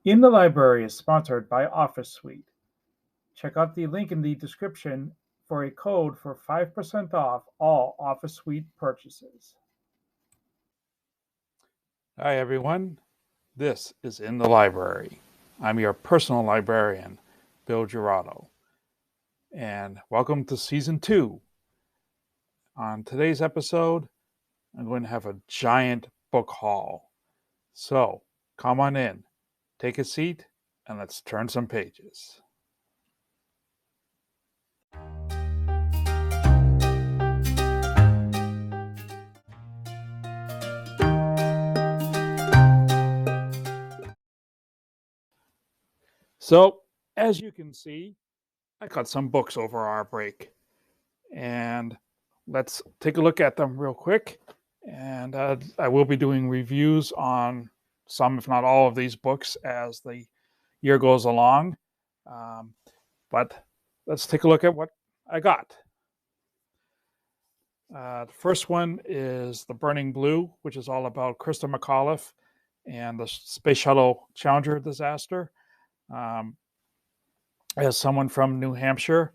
In the Library is sponsored by Office Suite. Check out the link in the description for a code for 5% off all Office Suite purchases. Hi, everyone. This is In the Library. I'm your personal librarian, Bill Georato. And welcome to Season 2. On today's episode, I'm going to have a giant book haul. So, come on in, take a seat, and let's turn some pages. So, as you can see, I got some books over our break. And let's take a look at them real quick. And I will be doing reviews on some, if not all, of these books as the year goes along. But let's take a look at what I got. The first one is The Burning Blue, which is all about Krista McAuliffe and the Space Shuttle Challenger disaster. As someone from New Hampshire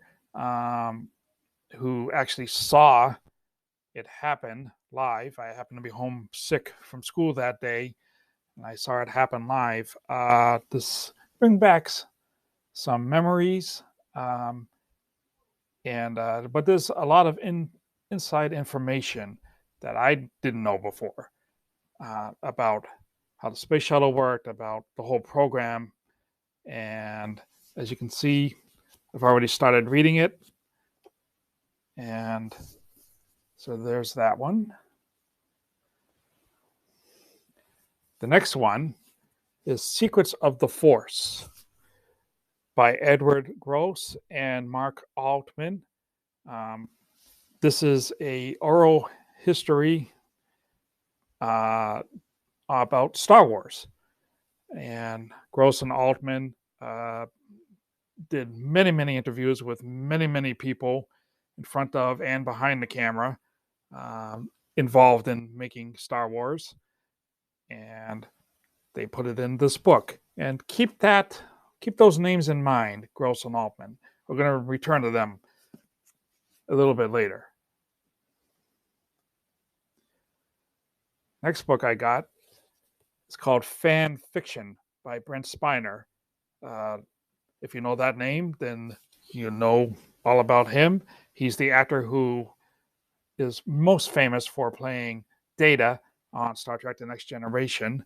who actually saw it happen live, I happened to be home sick from school that day, and I saw it happen live. This brings back some memories, but there's a lot of inside information that I didn't know before about how the space shuttle worked, about the whole program. And as you can see, I've already started reading it. And so there's that one. The next one is Secrets of the Force by Edward Gross and Mark Altman. This is a oral history about Star Wars. And Gross and Altman did many interviews with many people in front of and behind the camera involved in making Star Wars. And they put it in this book. And keep those names in mind, Gross and Altman. We're going to return to them a little bit later. Next book I got is called Fan Fiction by Brent Spiner. If you know that name, then you know all about him. He's the actor who is most famous for playing Data on Star Trek The Next Generation.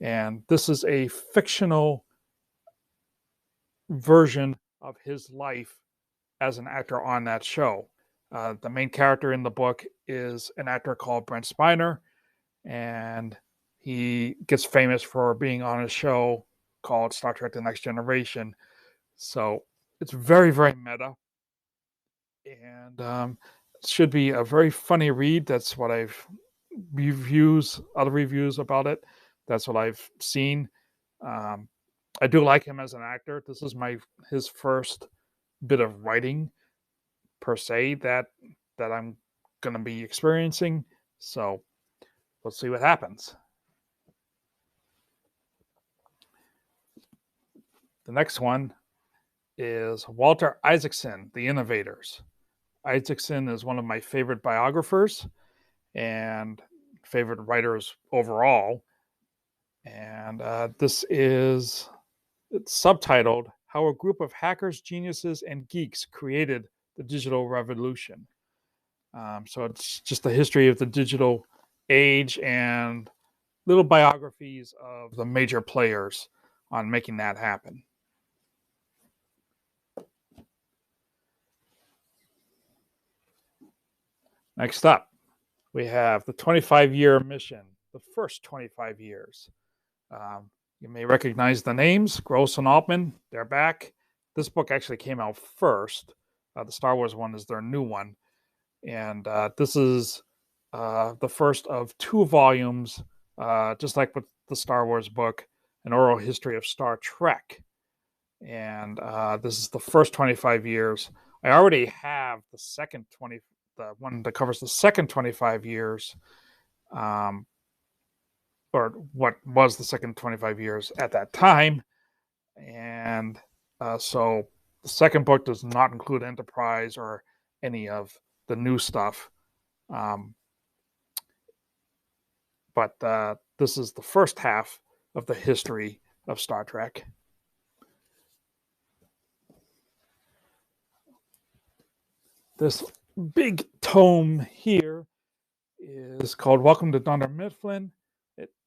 And this is a fictional version of his life as an actor on that show. The main character in the book is an actor called Brent Spiner, and he gets famous for being on a show called Star Trek The Next Generation. So it's very meta, and it should be a very funny read. That's what I've other reviews about it. That's what I've seen. I do like him as an actor. This is his first bit of writing per se that I'm going to be experiencing. So let's see what happens. The next one is Walter Isaacson, The Innovators. Isaacson is one of my favorite biographers and favorite writers overall. And it's subtitled How a Group of Hackers, Geniuses, and Geeks Created the Digital Revolution. So it's just the history of the digital age and little biographies of the major players on making that happen. Next up, we have the 25-year mission, the first 25 years. You may recognize the names, Gross and Altman, they're back. This book actually came out first. The Star Wars one is their new one. And this is the first of 2 volumes, just like with the Star Wars book, An Oral History of Star Trek. And this is the first 25 years. I already have the one that covers the second 25 years, or what was the second 25 years at that time. And so the second book does not include Enterprise or any of the new stuff. But this is the first half of the history of Star Trek. This big tome here is called Welcome to Dunder Mifflin,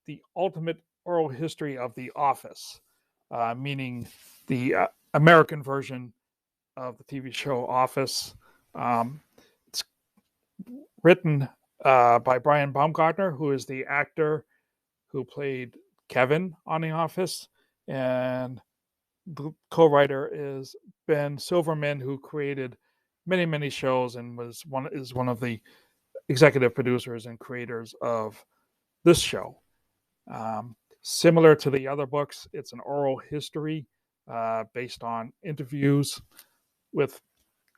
the ultimate oral history of The Office, meaning the American version of the TV show Office. It's written by Brian Baumgartner, who is the actor who played Kevin on The Office, and the co-writer is Ben Silverman, who created many shows and is one of the executive producers and creators of this show. Similar to the other books, it's an oral history based on interviews with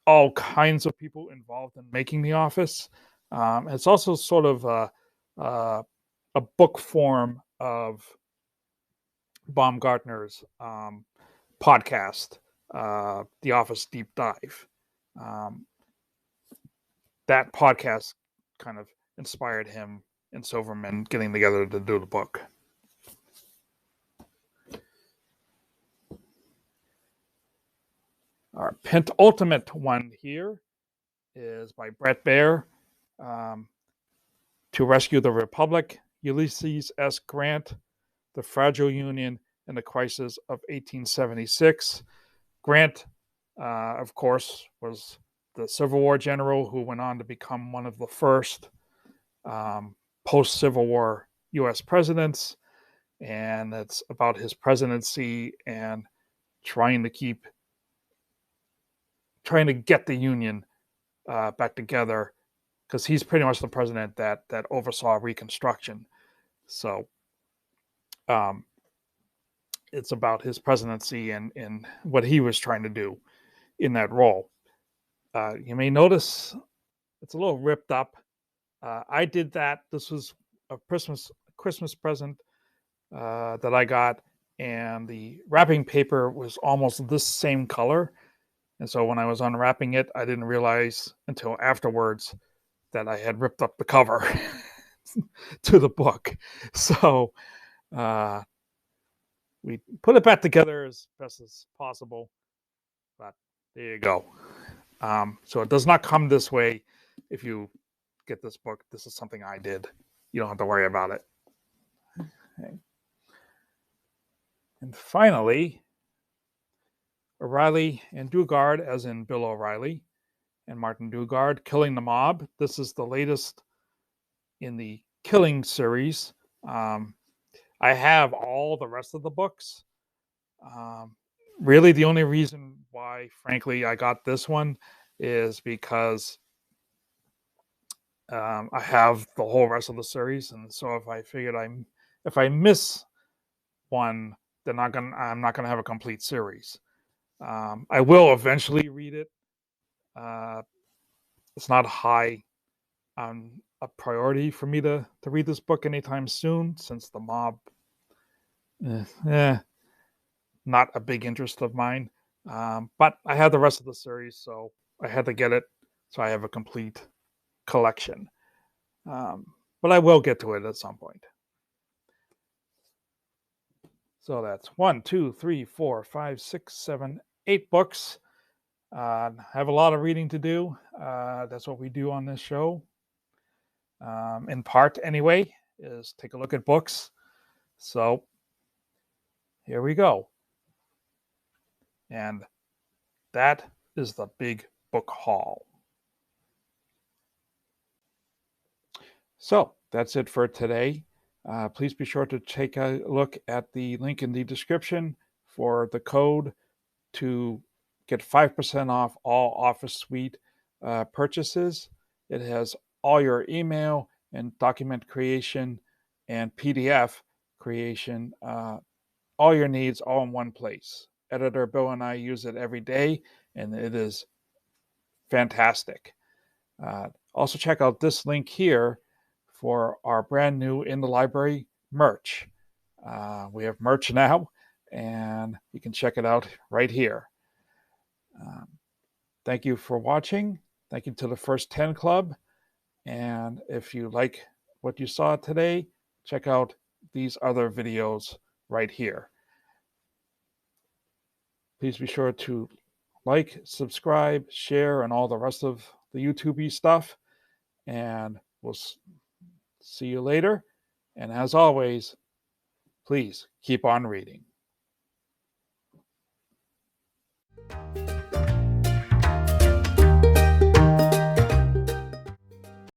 all kinds of people involved in making The Office. It's also sort of a book form of Baumgartner's podcast, The Office Deep Dive. That podcast kind of inspired him and Silverman getting together to do the book. Our penultimate one here is by Brett Baer, To Rescue the Republic, Ulysses S. Grant, The Fragile Union, and the Crisis of 1876. Grant, of course, was the Civil War general who went on to become one of the first post-Civil War U.S. presidents, and it's about his presidency and trying to get the Union back together, because he's pretty much the president that oversaw Reconstruction. So it's about his presidency and what he was trying to do in that role. You may notice it's a little ripped up. I did that. This was a Christmas present that I got, and the wrapping paper was almost this same color. And so when I was unwrapping it, I didn't realize until afterwards that I had ripped up the cover to the book. So we put it back together as best as possible. But there you go. So it does not come this way if you get this book. This is something I did. You don't have to worry about it. Okay. And finally, O'Reilly and Dugard, as in Bill O'Reilly and Martin Dugard, Killing the Mob. This is the latest in the Killing series. I have all the rest of the books. Really, the only reason why, frankly, I got this one is because I have the whole rest of the series, and so if I figured if I miss one, then I'm not gonna have a complete series. I will eventually read it. It's not high on a priority for me to read this book anytime soon, since the mob, not a big interest of mine. But I have the rest of the series, so I had to get it, so I have a complete collection. But I will get to it at some point. So that's 1, 2, 3, 4, 5, 6, 7, 8 books. I have a lot of reading to do. That's what we do on this show. In part, anyway, is take a look at books. So here we go. And that is the big book haul. So that's it for today. Please be sure to take a look at the link in the description for the code to get 5% off all Office Suite purchases. It has all your email and document creation and PDF creation, all your needs all in one place. Editor Bill and I use it every day, and it is fantastic. Also check out this link here for our brand new In the Library merch. We have merch now, and you can check it out right here. Thank you for watching. Thank you to the First 10 Club. And if you like what you saw today, check out these other videos right here. Please be sure to like, subscribe, share, and all the rest of the YouTube-y stuff. And we'll see you later. And as always, please keep on reading.